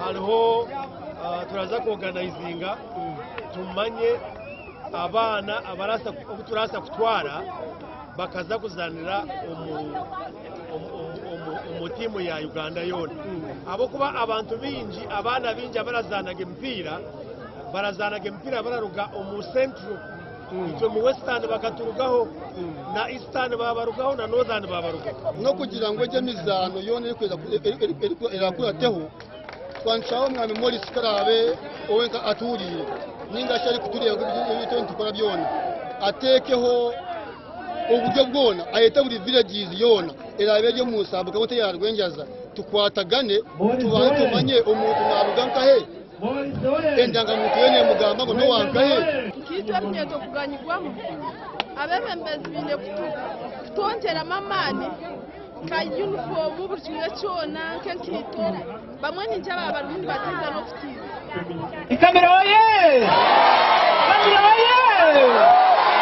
hariho turaza kuorganizinga tumanye abana turasa kutwara bakaza kuzanira umutimu ya Uganda yona abo kuba abantu binji abana binji barazanaga empira bararuga mu central icyo mu western bakaturugaho na eastern babarugaho na northern babarugaho no kugira ngo ejye mizano yone irakurateho twanshaho mwami Maurice Karabe owenka aturiye ninga shari kuturiye ibyo tukora byona atekeho uburyo bwona ayeta buri villages yona irabe ryo musabuka bote yarwenjaza tukwatagane tumanye umuntu nabuganka he endanga muntu yene mugamba ngo no wankahe kitwa mnyeto kuganyigwamo abemembezi binde kutontera amamani ka uniform burkinga cyona kenkito bamwe n'ijaba barundi batiza no kutiza ikamera oye